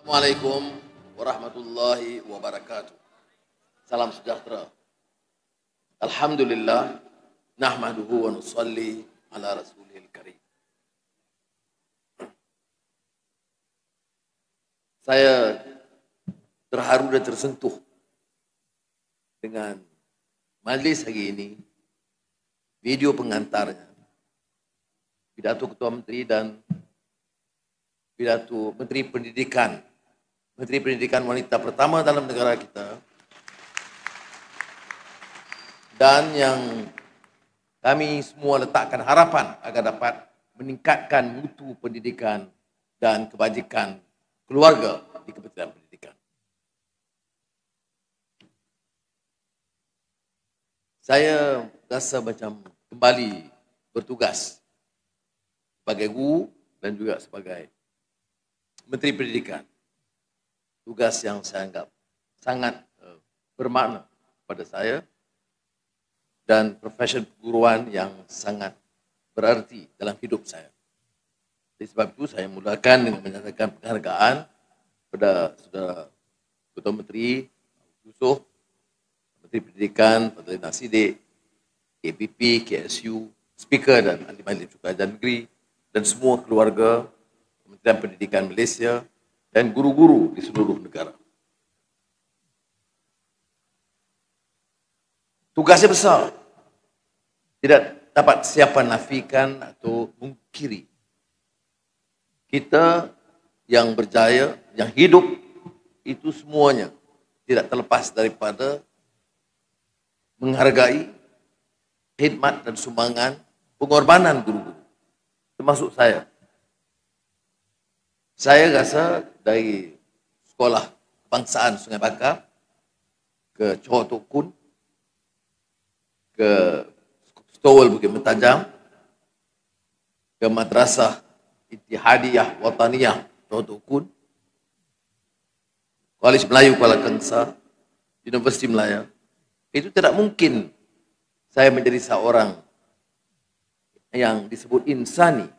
Assalamualaikum warahmatullahi wabarakatuh. Salam sejahtera. Alhamdulillah, nahmaduhu wa nusalli ala rasulil karim. Saya terharu dan tersentuh dengan majlis hari ini, video pengantarnya, pidato Ketua Menteri dan pidato Menteri Pendidikan wanita pertama dalam negara kita, dan yang kami semua letakkan harapan agar dapat meningkatkan mutu pendidikan dan kebajikan keluarga di Kementerian Pendidikan. Saya rasa macam kembali bertugas sebagai guru dan juga sebagai Menteri Pendidikan. Tugas yang saya anggap sangat bermakna pada saya dan profesi keguruan yang sangat berarti dalam hidup saya. Oleh sebab itu saya mulakan dengan menyatakan penghargaan kepada Saudara Ketua Menteri Yusof, Menteri Pendidikan Fadlin Nasidik, KPP, KSU, Speaker dan Ahli Majlis Kerajaan Negeri dan semua keluarga Kementerian Pendidikan Malaysia dan guru-guru di seluruh negara. Tugasnya besar. Tidak dapat siapa nafikan atau mungkiri. Kita yang berjaya, yang hidup, itu semuanya tidak terlepas daripada menghargai khidmat dan sumbangan pengorbanan guru-guru, termasuk saya. Saya rasa dari sekolah kebangsaan Sungai Bakar ke Johor Tok Kun, ke Stowell Bukit Mentajam, ke Madrasah Ittihadiyah Wataniyah Johor Tok Kun, Kolej Melayu Kuala Kangsar, Universiti Melaya, itu tidak mungkin saya menjadi seorang yang disebut insani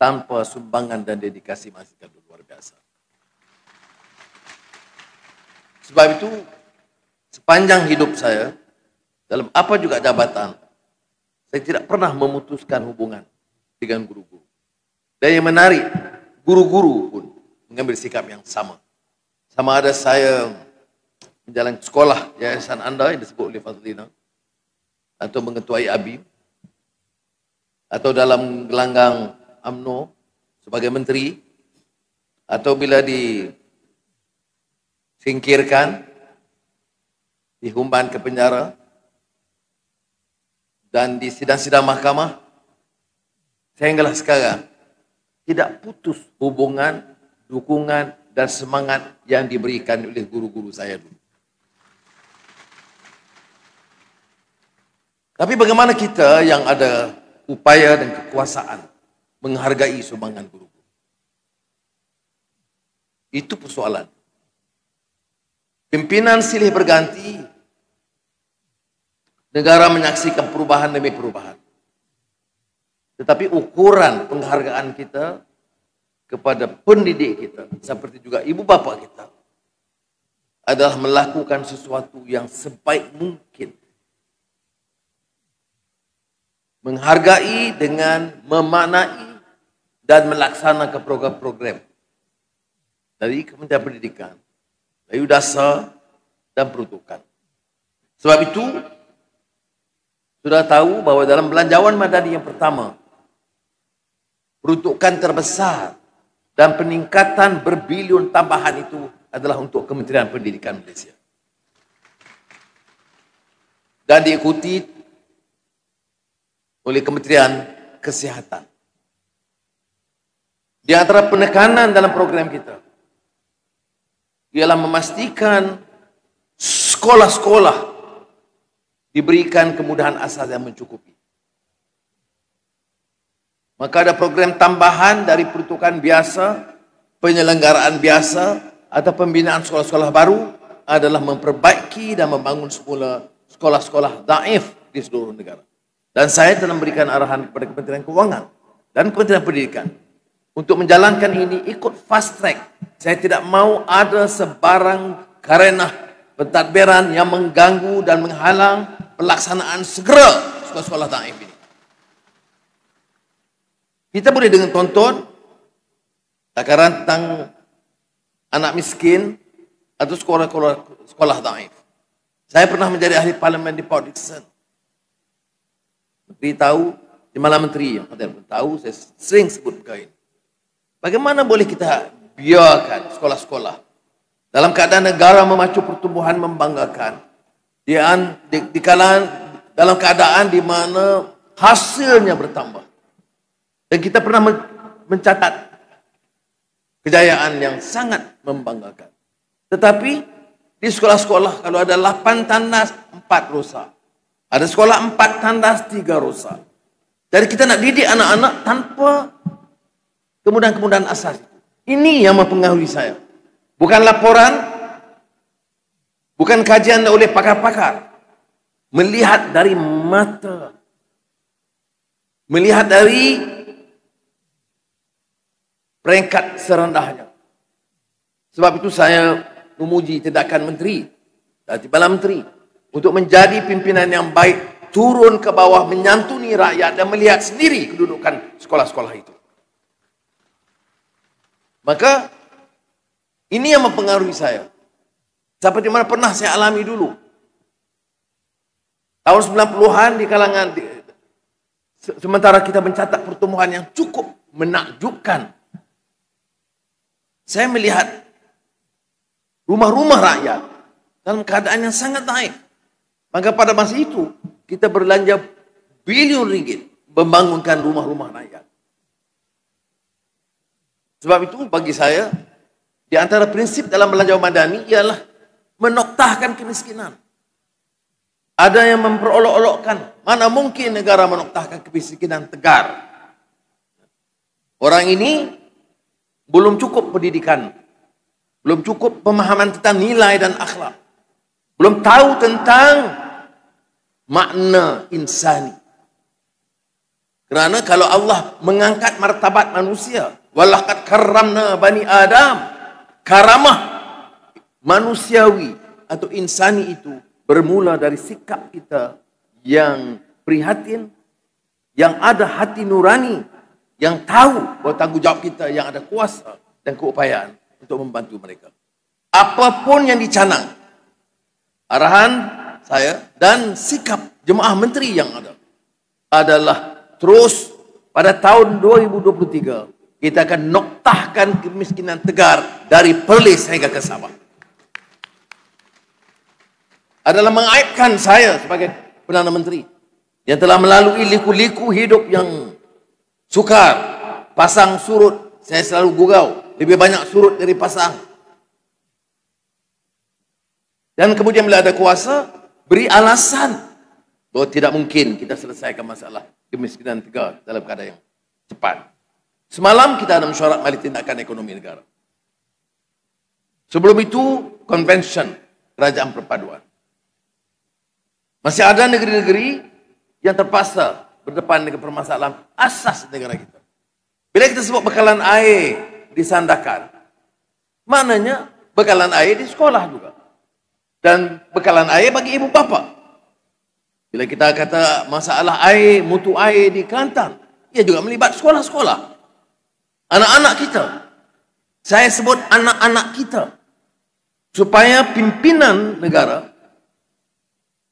tanpa sumbangan dan dedikasi masyarakat luar biasa. Sebab itu, sepanjang hidup saya, dalam apa juga jabatan, saya tidak pernah memutuskan hubungan dengan guru-guru. Dan yang menarik, guru-guru pun mengambil sikap yang sama. Sama ada saya menjalankan sekolah yayasan anda yang disebut oleh Fadlina, atau mengetuai ABIM, atau dalam gelanggang UMNO sebagai menteri, atau bila disingkirkan, dihumban ke penjara, dan di sidang-sidang mahkamah, sehinggalah sekarang tidak putus hubungan, dukungan, dan semangat yang diberikan oleh guru-guru saya dulu. Tapi bagaimana kita yang ada upaya dan kekuasaan menghargai sumbangan guru-guru? Itu persoalan. Pimpinan silih berganti, negara menyaksikan perubahan demi perubahan. Tetapi ukuran penghargaan kita kepada pendidik kita, seperti juga ibu bapa kita, adalah melakukan sesuatu yang sebaik mungkin. Menghargai dengan memaknai dan melaksanakan program-program dari Kementerian Pendidikan, dari dasar dan peruntukan. Sebab itu, sudah tahu bahawa dalam belanjawan madani yang pertama, peruntukan terbesar dan peningkatan berbilion tambahan itu adalah untuk Kementerian Pendidikan Malaysia. Dan diikuti oleh Kementerian Kesihatan. Di antara penekanan dalam program kita ialah memastikan sekolah-sekolah diberikan kemudahan asal yang mencukupi. Maka ada program tambahan dari peruntukan biasa, penyelenggaraan biasa, atau pembinaan sekolah-sekolah baru adalah memperbaiki dan membangun semula sekolah-sekolah daif di seluruh negara. Dan saya telah memberikan arahan kepada Kementerian Kewangan dan Kementerian Pendidikan untuk menjalankan ini ikut fast track. Saya tidak mau ada sebarang karenah pentadbiran yang mengganggu dan menghalang pelaksanaan segera sekolah-sekolah taif ini. Kita boleh dengan tonton takaran tentang anak miskin atau sekolah taif. Saya pernah menjadi ahli parlimen di Port Dickson. Menteri tahu, di mana menteri yang tahu, saya sering sebut perkara ini. Bagaimana boleh kita biarkan sekolah-sekolah dalam keadaan negara memacu pertumbuhan membanggakan, dalam keadaan di mana hasilnya bertambah. Dan kita pernah mencatat kejayaan yang sangat membanggakan. Tetapi di sekolah-sekolah kalau ada 8 tandas, 4 rosak. Ada sekolah 4 tandas, 3 rosak. Jadi kita nak didik anak-anak tanpa kemudahan-kemudahan asas. Ini yang mempengaruhi saya. Bukan laporan, bukan kajian oleh pakar-pakar. Melihat dari mata. Melihat dari peringkat serendahnya. Sebab itu saya memuji tindakan menteri dan timbalan menteri untuk menjadi pimpinan yang baik, turun ke bawah, menyantuni rakyat dan melihat sendiri kedudukan sekolah-sekolah itu. Maka ini yang mempengaruhi saya. Seperti mana pernah saya alami dulu. Tahun 90-an di kalangan sementara kita mencatat pertumbuhan yang cukup menakjubkan. Saya melihat rumah-rumah rakyat dalam keadaan yang sangat baik. Maka pada masa itu kita berbelanja bilion ringgit membangunkan rumah-rumah rakyat. Sebab itu bagi saya di antara prinsip dalam belanja madani ialah menoktahkan kemiskinan. Ada yang memperolok-olokkan, mana mungkin negara menoktahkan kemiskinan tegar. Orang ini belum cukup pendidikan, belum cukup pemahaman tentang nilai dan akhlak. Belum tahu tentang makna insani. Kerana kalau Allah mengangkat martabat manusia, walaqad karramna bani Adam, karamah manusiawi atau insani itu bermula dari sikap kita yang prihatin, yang ada hati nurani, yang tahu bahawa tanggungjawab kita yang ada kuasa dan keupayaan untuk membantu mereka. Apapun yang dicanang, arahan saya dan sikap jemaah menteri yang ada adalah terus pada tahun 2023 kita akan noktahkan kemiskinan tegar dari Perlis hingga ke Sabah. Adalah mengaibkan saya sebagai Perdana Menteri yang telah melalui liku-liku hidup yang sukar, pasang surut. Saya selalu gurau, lebih banyak surut dari pasang. Dan kemudian bila ada kuasa, beri alasan bahawa tidak mungkin kita selesaikan masalah kemiskinan tegar dalam keadaan yang cepat. Semalam kita ada mesyuarat Majlis Tindakan Ekonomi Negara. Sebelum itu, Convention Kerajaan Perpaduan. Masih ada negeri-negeri yang terpaksa berdepan dengan permasalahan asas negara kita. Bila kita sebut bekalan air disandarkan, maknanya bekalan air di sekolah juga. Dan bekalan air bagi ibu bapa. Bila kita kata masalah air, mutu air di Kelantan, ia juga melibat sekolah-sekolah. Anak-anak kita. Saya sebut anak-anak kita. Supaya pimpinan negara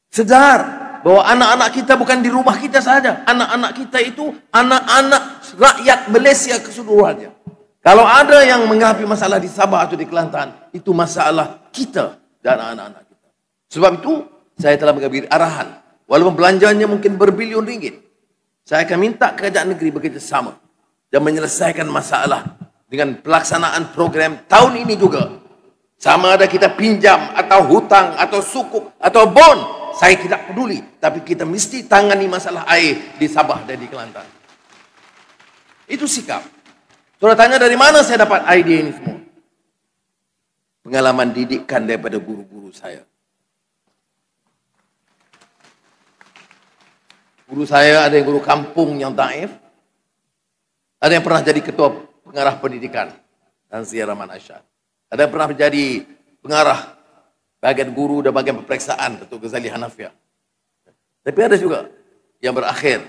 sedar bahawa anak-anak kita bukan di rumah kita saja. Anak-anak kita itu anak-anak rakyat Malaysia keseluruhannya. Kalau ada yang menghadapi masalah di Sabah atau di Kelantan, itu masalah kita dan anak-anak kita. Sebab itu, saya telah mengambil arahan. Walaupun belanjanya mungkin berbilion ringgit, saya akan minta kerajaan negeri bekerjasama dan menyelesaikan masalah dengan pelaksanaan program tahun ini juga. Sama ada kita pinjam atau hutang atau sukuk atau bond, saya tidak peduli. Tapi kita mesti tangani masalah air di Sabah dan di Kelantan. Itu sikap. Saudara tanya dari mana saya dapat idea ini semua? Pengalaman didikan daripada guru-guru saya. Guru saya ada yang guru kampung yang taif. Ada yang pernah jadi ketua pengarah pendidikan dan Sri Rahman Ashad. Ada yang pernah menjadi pengarah bagian guru dan bagian peperiksaan Datuk Ghazali Hanafiah. Tapi ada juga yang berakhir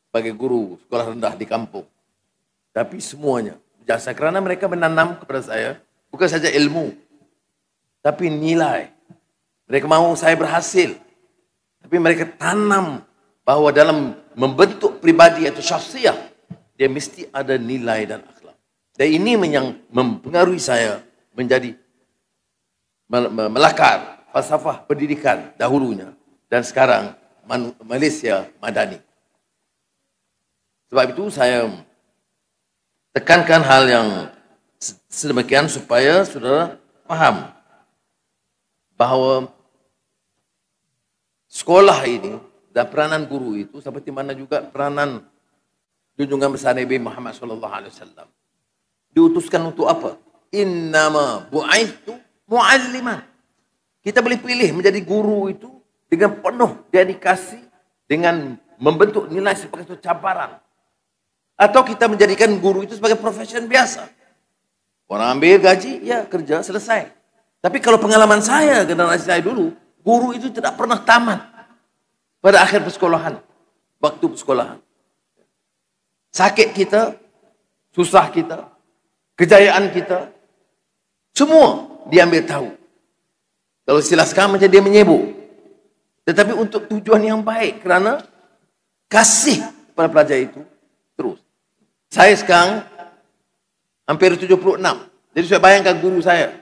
sebagai guru sekolah rendah di kampung. Tapi semuanya berjasa kerana mereka menanam kepada saya bukan saja ilmu, tapi nilai. Mereka mahu saya berhasil. Tapi mereka tanam bahawa dalam membentuk pribadi atau syakhsiah, dia mesti ada nilai dan akhlak. Dan ini yang mempengaruhi saya menjadi melakar falsafah pendidikan dahulunya dan sekarang Malaysia Madani. Sebab itu saya tekankan hal yang sedemikian supaya saudara faham bahawa sekolah ini dan peranan guru itu seperti mana juga peranan junjungan besar Nabi Muhammad SAW. Diutuskan untuk apa? Innama bu'aithu mu'alliman. Kita boleh pilih menjadi guru itu dengan penuh dedikasi, dengan membentuk nilai sebagai satu cabaran. Atau kita menjadikan guru itu sebagai profesion biasa. Orang ambil gaji, ya kerja, selesai. Tapi kalau pengalaman saya, generasi saya dulu, guru itu tidak pernah tamat pada akhir persekolahan, waktu persekolahan. Sakit kita, susah kita, kejayaan kita, semua diambil tahu. Kalau istilah sekarang macam dia menyebut. Tetapi untuk tujuan yang baik, kerana kasih pada pelajar itu terus. Saya sekarang hampir 76. Jadi saya bayangkan guru saya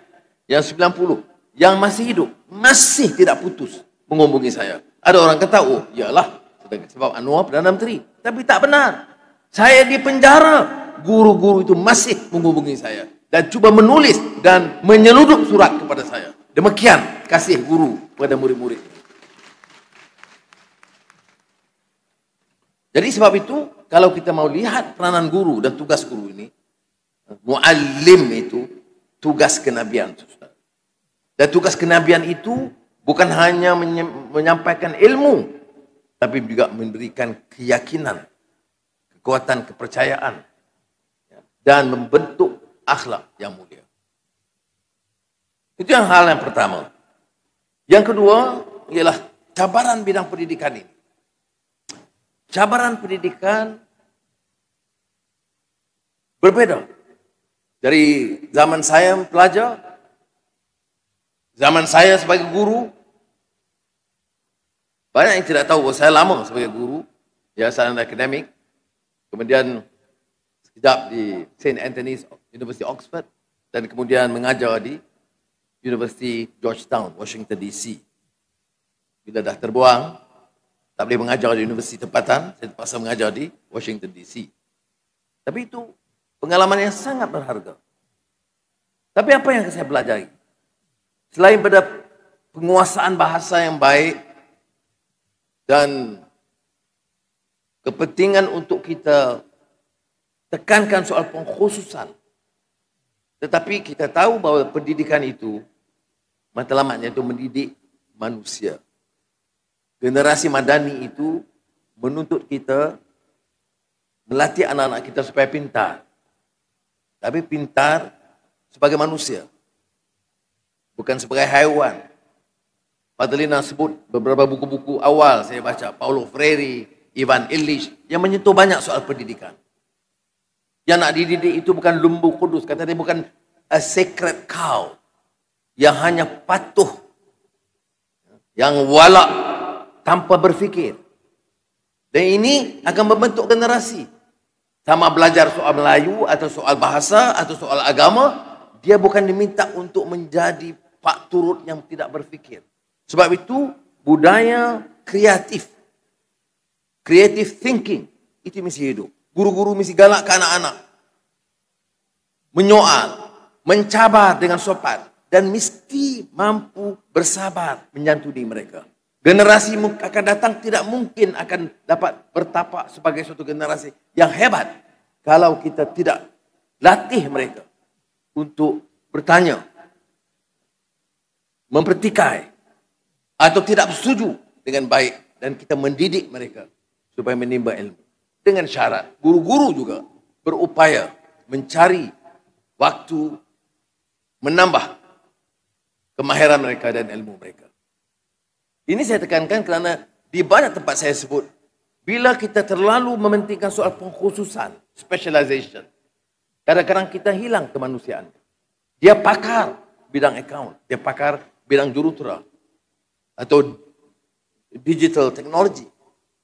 yang 90, yang masih hidup, masih tidak putus menghubungi saya. Ada orang kata, oh iyalah, sebab Anwar Perdana Menteri. Tapi tak benar. Saya di penjara, guru-guru itu masih menghubungi saya. Dan cuba menulis dan menyeludup surat kepada saya. Demikian kasih guru kepada murid-murid. Jadi sebab itu, kalau kita mau lihat peranan guru dan tugas guru ini, mu'allim itu tugas kenabian. Dan tugas kenabian itu bukan hanya menyampaikan ilmu, tapi juga memberikan keyakinan, kekuatan kepercayaan, dan membentuk akhlak yang mulia. Itu yang hal yang pertama. Yang kedua ialah cabaran bidang pendidikan ini. Cabaran pendidikan berbeda dari zaman saya pelajar, zaman saya sebagai guru. Banyak yang tidak tahu bahawa saya lama sebagai guru yayasan akademik, kemudian sekejap di St. Anthony's University Oxford, dan kemudian mengajar di University Georgetown, Washington DC. Bila dah terbuang, tak boleh mengajar di universiti tempatan, saya terpaksa mengajar di Washington DC. Tapi itu pengalaman yang sangat berharga. Tapi apa yang saya pelajari? Selain pada penguasaan bahasa yang baik dan kepentingan untuk kita tekankan soal pengkhususan, tetapi kita tahu bahawa pendidikan itu matlamatnya itu mendidik manusia. Generasi Madani itu menuntut kita melatih anak-anak kita supaya pintar. Tapi pintar sebagai manusia, bukan sebagai haiwan. Padalina sebut beberapa buku-buku awal saya baca, Paulo Freire, Ivan Illich, yang menyentuh banyak soal pendidikan. Yang nak dididik itu bukan lembu kudus, kata dia bukan a sacred cow, yang hanya patuh, yang walak, tanpa berfikir. Dan ini akan membentuk generasi. Sama belajar soal Melayu atau soal bahasa atau soal agama, dia bukan diminta untuk menjadi pak turut yang tidak berfikir. Sebab itu budaya kreatif, creative thinking, itu mesti hidup. Guru-guru mesti galak ke anak-anak, menyoal, mencabar dengan sopan, dan mesti mampu bersabar menyantuni mereka. Generasi akan datang tidak mungkin akan dapat bertapak sebagai suatu generasi yang hebat kalau kita tidak latih mereka untuk bertanya, mempertikai, atau tidak setuju dengan baik, dan kita mendidik mereka supaya menimba ilmu. Dengan syarat, guru-guru juga berupaya mencari waktu menambah kemahiran mereka dan ilmu mereka. Ini saya tekankan kerana di banyak tempat saya sebut, bila kita terlalu mementingkan soal pengkhususan, specialization, kadang-kadang kita hilang kemanusiaan. Dia pakar bidang account, dia pakar bidang jurutera atau digital technology,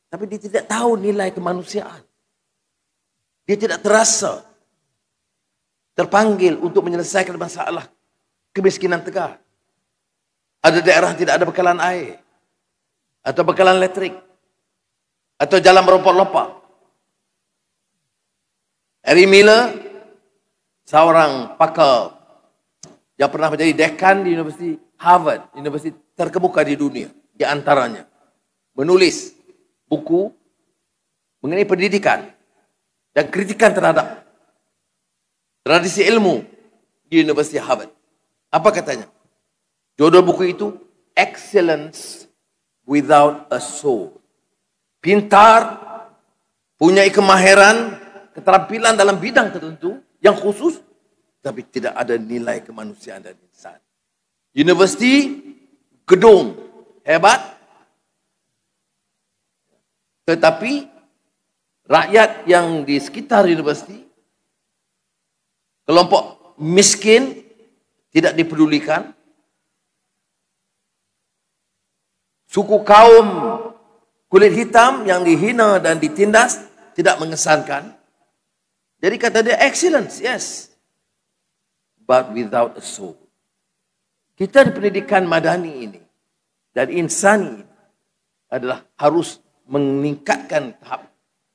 tapi dia tidak tahu nilai kemanusiaan. Dia tidak terasa terpanggil untuk menyelesaikan masalah kemiskinan tegar. Ada daerah tidak ada bekalan air, atau bekalan elektrik, atau jalan merompok-lompak. Harry Miller, seorang pakar yang pernah menjadi dekan di Universiti Harvard, universiti terkemuka di dunia, di antaranya, menulis buku mengenai pendidikan dan kritikan terhadap tradisi ilmu di Universiti Harvard. Apa katanya? Judul buku itu, Excellence Without a Soul. Pintar, punya kemahiran, keterampilan dalam bidang tertentu yang khusus, tapi tidak ada nilai kemanusiaan dan insan. Universiti, gedung, hebat, tetapi rakyat yang di sekitar universiti, kelompok miskin, tidak dipedulikan. Suku kaum kulit hitam yang dihina dan ditindas tidak mengesankan. Jadi kata dia excellence, yes, but without a soul. Kita di pendidikan madani ini dan insani adalah harus meningkatkan tahap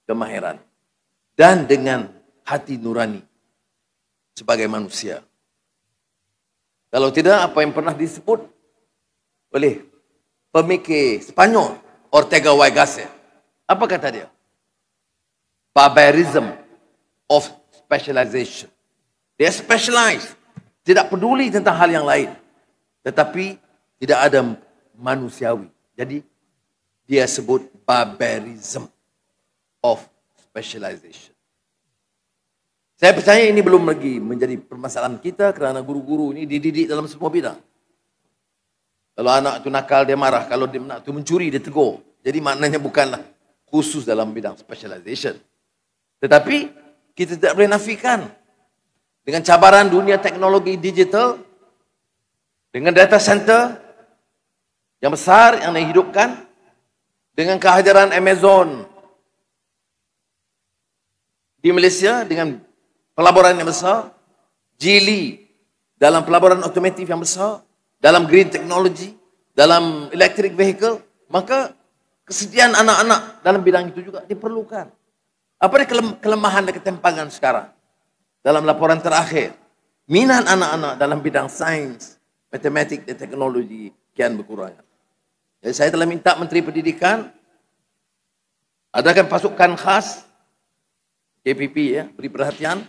kemahiran dan dengan hati nurani sebagai manusia. Kalau tidak, apa yang pernah disebut oleh pemikir Spanyol Ortega y Gasset, apa kata dia? Barbarism of specialization. Dia specialize, tidak peduli tentang hal yang lain, tetapi tidak ada manusiawi. Jadi dia sebut barbarism of specialization. Saya percaya ini belum lagi menjadi permasalahan kita kerana guru-guru ini dididik dalam semua bidang. Kalau anak itu nakal, dia marah. Kalau dia anak itu mencuri, dia tegur. Jadi maknanya bukanlah khusus dalam bidang specialization. Tetapi kita tidak boleh nafikan dengan cabaran dunia teknologi digital, dengan data center yang besar yang dihidupkan, dengan kehadiran Amazon di Malaysia dengan pelaburan yang besar, Geely dalam pelaburan otomotif yang besar, dalam green technology, dalam electric vehicle, maka kesediaan anak-anak dalam bidang itu juga diperlukan. Apa dia kelemahan dan ketimpangan sekarang? Dalam laporan terakhir, minat anak-anak dalam bidang sains, matematik dan teknologi kian berkurang. Jadi saya telah minta Menteri Pendidikan adakan pasukan khas KPP, ya, beri perhatian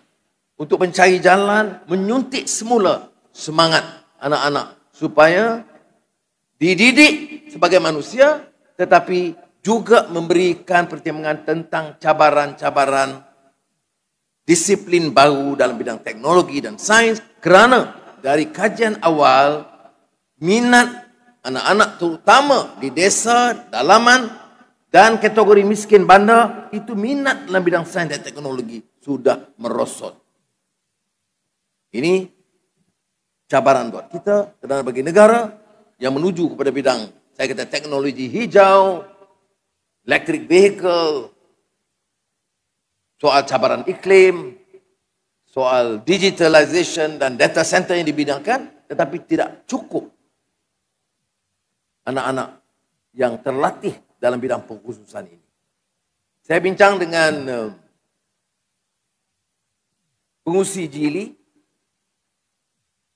untuk mencari jalan menyuntik semula semangat anak-anak supaya dididik sebagai manusia, tetapi juga memberikan pertimbangan tentang cabaran-cabaran disiplin baru dalam bidang teknologi dan sains, kerana dari kajian awal minat anak-anak terutama di desa, dalaman dan kategori miskin bandar itu minat dalam bidang sains dan teknologi sudah merosot. Ini cabaran buat kita dan bagi negara yang menuju kepada bidang, saya kata, teknologi hijau, electric vehicle, soal cabaran iklim, soal digitalization dan data center yang dibidangkan, tetapi tidak cukup anak-anak yang terlatih dalam bidang pengkhususan ini. Saya bincang dengan pengusi Geely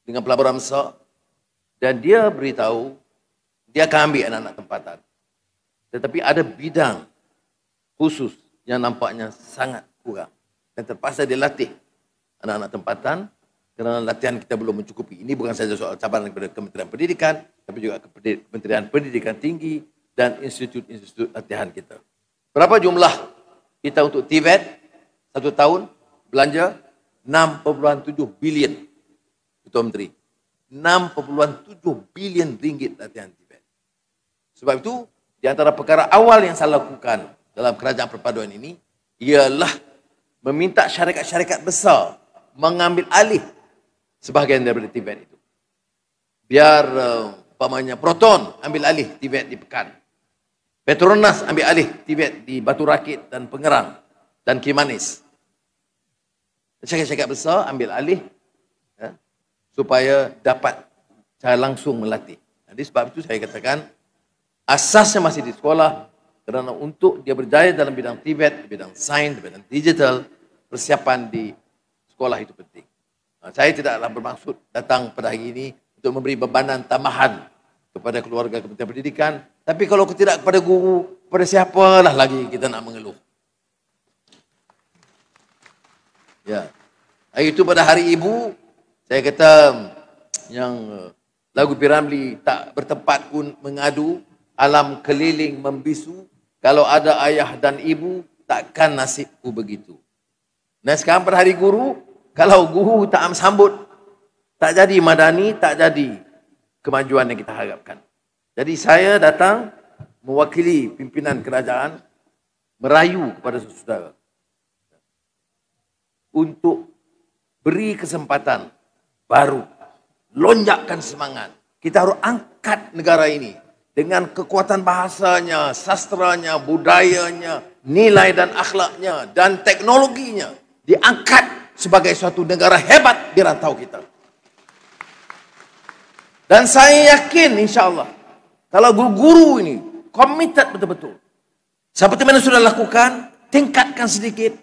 dengan pelaburan besar, dan dia beritahu dia akan ambil anak-anak tempatan. Tetapi ada bidang khusus yang nampaknya sangat kurang dan terpaksa dilatih anak-anak tempatan kerana latihan kita belum mencukupi. Ini bukan saja soal cabaran kepada Kementerian Pendidikan, tapi juga Kementerian Pendidikan Tinggi dan institut-institut latihan kita. Berapa jumlah kita untuk TVET 1 tahun belanja? 6,7 bilion. Ketua Menteri. 6,7 bilion ringgit latihan Tibet. Sebab itu, di antara perkara awal yang saya lakukan dalam kerajaan perpaduan ini, ialah meminta syarikat-syarikat besar mengambil alih sebahagian daripada Tibet itu. Biar umpamanya Proton ambil alih Tibet di Pekan. Petronas ambil alih Tibet di Batu Rakit dan Pengerang dan Kimanis. Syarikat-syarikat besar ambil alih ya, supaya dapat cara langsung melatih. Jadi sebab itu saya katakan asasnya masih di sekolah, kerana untuk dia berjaya dalam bidang Tibet, bidang sains, bidang digital, persiapan di sekolah itu penting. Saya tidaklah bermaksud datang pada hari ini untuk memberi bebanan tambahan kepada keluarga Kementerian Pendidikan, tapi kalau tidak kepada guru, kepada siapalah lagi kita nak mengeluh. Ya. Hari itu pada hari ibu, saya kata yang lagu Piramli tak bertempat pun mengadu, alam keliling membisu, kalau ada ayah dan ibu, takkan nasibku begitu. Dan sekarang pada hari guru, kalau guru tak sambut, tak jadi madani, tak jadi kemajuan yang kita harapkan. Jadi saya datang mewakili pimpinan kerajaan, merayu kepada saudara untuk beri kesempatan baru, lonjakkan semangat. Kita harus angkat negara ini dengan kekuatan bahasanya, sastranya, budayanya, nilai dan akhlaknya, dan teknologinya. Diangkat sebagai suatu negara hebat di rantau kita. Dan saya yakin insya-Allah, kalau guru-guru ini committed betul-betul, seperti mana sudah lakukan, tingkatkan sedikit,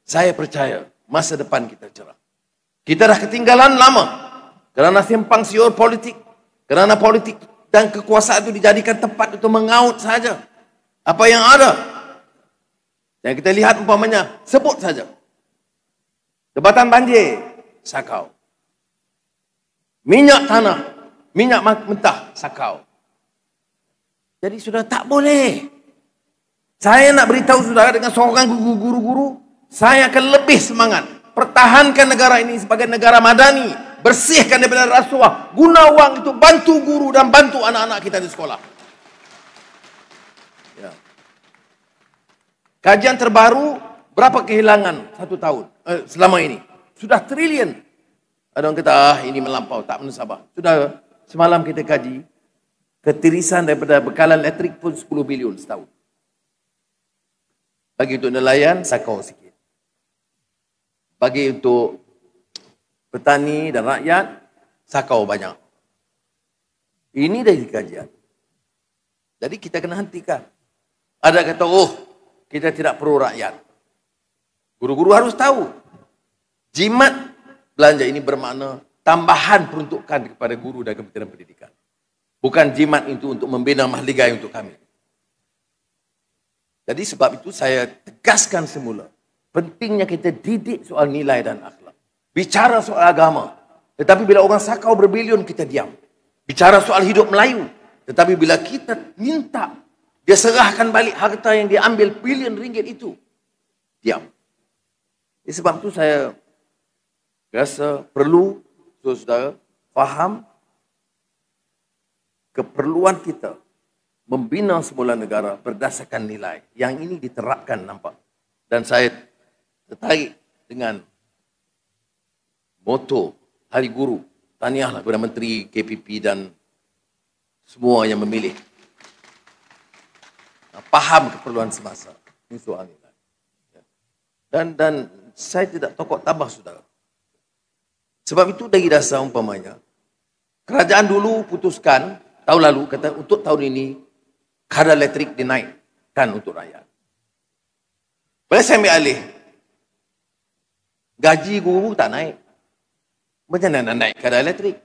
saya percaya masa depan kita cerah. Kita dah ketinggalan lama kerana simpang siur politik, kerana politik dan kekuasaan itu dijadikan tempat untuk mengaut saja apa yang ada. Yang kita lihat umpamanya, sebut saja. Jabatan banjir, Sakau. Minyak tanah, minyak mentah, Sakau. Jadi sudah tak boleh. Saya nak beritahu saudara dengan sokongan guru-guru, saya akan lebih semangat. Pertahankan negara ini sebagai negara madani. Bersihkan daripada rasuah. Guna wang itu bantu guru dan bantu anak-anak kita di sekolah. Ya. Kajian terbaru, berapa kehilangan 1 tahun selama ini? Sudah trilion. Ada orang kata, ini melampau, tak menusabah. Sudah semalam kita kaji, ketirisan daripada bekalan elektrik pun 10 bilion setahun. Bagi untuk nelayan, Sakau sikit. Bagi untuk petani dan rakyat, Sakau banyak. Ini dari kajian. Jadi kita kena hentikan. Ada kata, kita tidak perlu rakyat. Guru-guru harus tahu. Jimat belanja ini bermakna tambahan peruntukan kepada guru dan Kementerian Pendidikan. Bukan jimat itu untuk membina mahligai untuk kami. Jadi sebab itu saya tegaskan semula. Pentingnya kita didik soal nilai dan akhlak. Bicara soal agama. Tetapi bila orang Sakau berbilion, kita diam. Bicara soal hidup Melayu. Tetapi bila kita minta, dia serahkan balik harta yang dia ambil bilion ringgit itu, diam. Sebab itu saya rasa perlu saudara faham keperluan kita membina semula negara berdasarkan nilai. Yang ini diterapkan nampak. Dan saya tertarik dengan moto Hari Guru. Tahniahlah kepada Menteri KPP dan semua yang memilih. Faham keperluan semasa. Ini soal nilai. Dan saya tidak tokok tabah saudara. Sebab itu dari dasar umpamanya, kerajaan dulu putuskan tahun lalu, kata untuk tahun ini kadar elektrik dinaikkan untuk rakyat. Bila saya ambil alih, gaji guru tak naik. Macam mana nak naik kadar elektrik?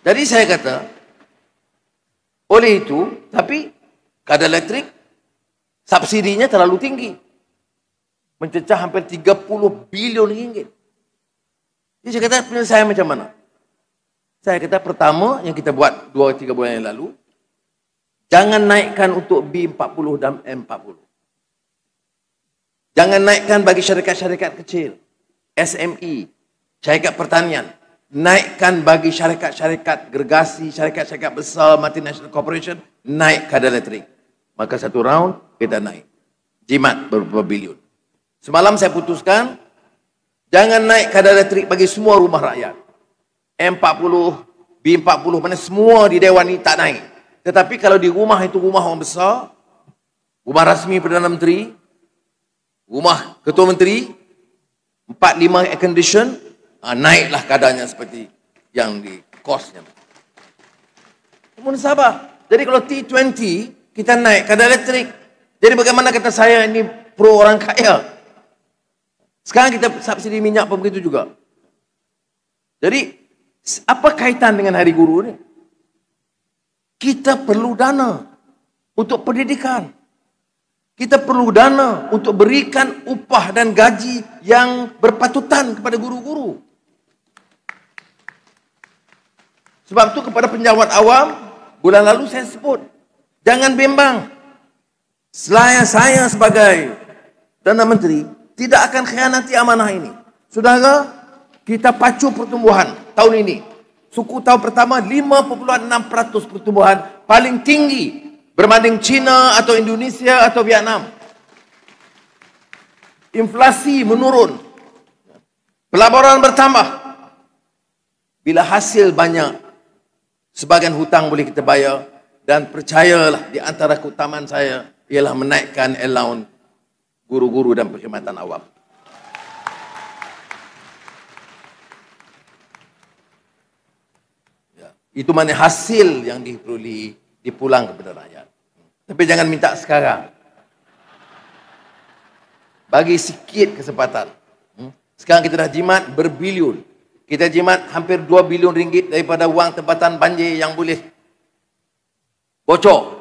Jadi saya kata, oleh itu, tapi kadar elektrik subsidinya terlalu tinggi. Mencecah hampir 30 bilion ringgit. Jadi saya kata, penyelesaian macam mana? Saya kata, pertama yang kita buat 2-3 bulan yang lalu, jangan naikkan untuk B40 dan M40. Jangan naikkan bagi syarikat-syarikat kecil, SME, syarikat pertanian. Naikkan bagi syarikat-syarikat gergasi, syarikat-syarikat besar, multinational corporation, naik kadar elektrik. Maka satu round kita naik. Jimat beberapa bilion. Semalam saya putuskan, jangan naik kadar elektrik bagi semua rumah rakyat. M40, B40, mana semua di Dewan ini tak naik. Tetapi kalau di rumah itu rumah orang besar, rumah rasmi Perdana Menteri, rumah Ketua Menteri, 4-5 air condition, naiklah kadarnya seperti yang di kosnya. Namun sabar. Jadi kalau T20, kita naik kadar elektrik. Jadi bagaimana kata saya ini pro orang kaya. Sekarang kita subsidi minyak pun begitu juga. Jadi, apa kaitan dengan Hari Guru ini? Kita perlu dana untuk pendidikan. Kita perlu dana untuk berikan upah dan gaji yang berpatutan kepada guru-guru. Sebab itu kepada penjawat awam, bulan lalu saya sebut, jangan bimbang. Saya sebagai Perdana Menteri tidak akan khianati amanah ini. Saudara, kita pacu pertumbuhan tahun ini. Suku tahun pertama 5.6% pertumbuhan, paling tinggi berbanding China atau Indonesia atau Vietnam. Inflasi menurun. Pelaburan bertambah. Bila hasil banyak, sebagian hutang boleh kita bayar. Dan percayalah, di antara keutamaan saya ialah menaikkan allowance guru-guru dan perkhidmatan awam. Ya, itu mana hasil yang diperoleh dipulang kepada rakyat. Tapi jangan minta sekarang. Bagi sikit kesempatan. Sekarang kita dah jimat berbilion. Kita jimat hampir 2 bilion ringgit daripada wang tempatan banjir yang boleh bocor.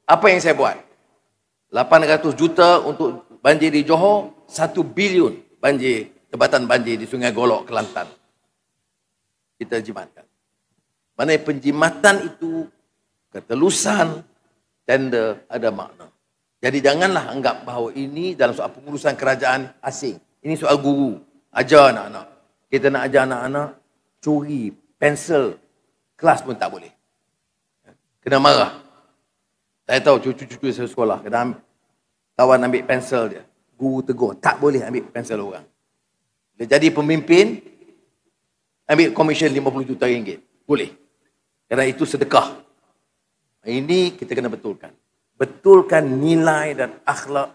Apa yang saya buat? 800 juta untuk banjir di Johor, 1 bilion banjir, tempatan banjir di Sungai Golok, Kelantan. Kita jimatkan. Mana penjimatan itu, ketelusan, tender ada makna. Jadi janganlah anggap bahawa ini dalam soal pengurusan kerajaan asing. Ini soal guru. Ajar anak-anak. Kita nak ajar anak-anak, curi pensel kelas pun tak boleh. Kena marah. Saya tahu cucu-cucu saya sekolah, kawan ambil pensel dia. Guru tegur, tak boleh ambil pensel orang. Dia jadi pemimpin, ambil komisen 50 juta ringgit. Boleh. Kerana itu sedekah. Ini kita kena betulkan. Betulkan nilai dan akhlak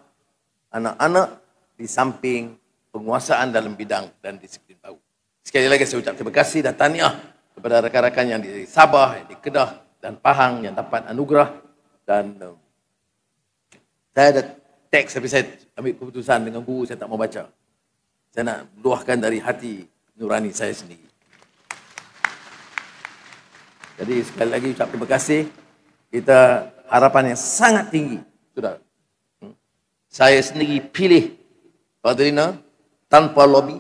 anak-anak di samping penguasaan dalam bidang dan disiplin baru. Sekali lagi saya ucap terima kasih dan tahniah kepada rakan-rakan yang di Sabah, yang di Kedah dan Pahang yang dapat anugerah. Dan saya ada teks tapi saya ambil keputusan dengan guru saya tak mau baca. Saya nak luahkan dari hati nurani saya sendiri. Jadi sekali lagi ucap terima kasih. Kita harapan yang sangat tinggi, saudara. Saya sendiri pilih Fadlina tanpa lobby.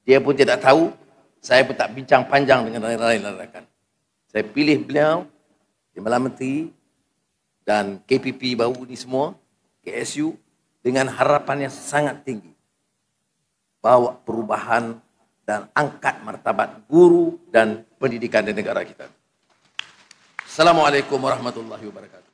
Dia pun tidak tahu. Saya pun tak bincang panjang dengan lain-lain rakan. Saya pilih beliau di Perdana Menteri dan KPP baru ni semua, KSU, dengan harapan yang sangat tinggi. Bawa perubahan dan angkat martabat guru dan pendidikan di negara kita. Assalamualaikum warahmatullahi wabarakatuh.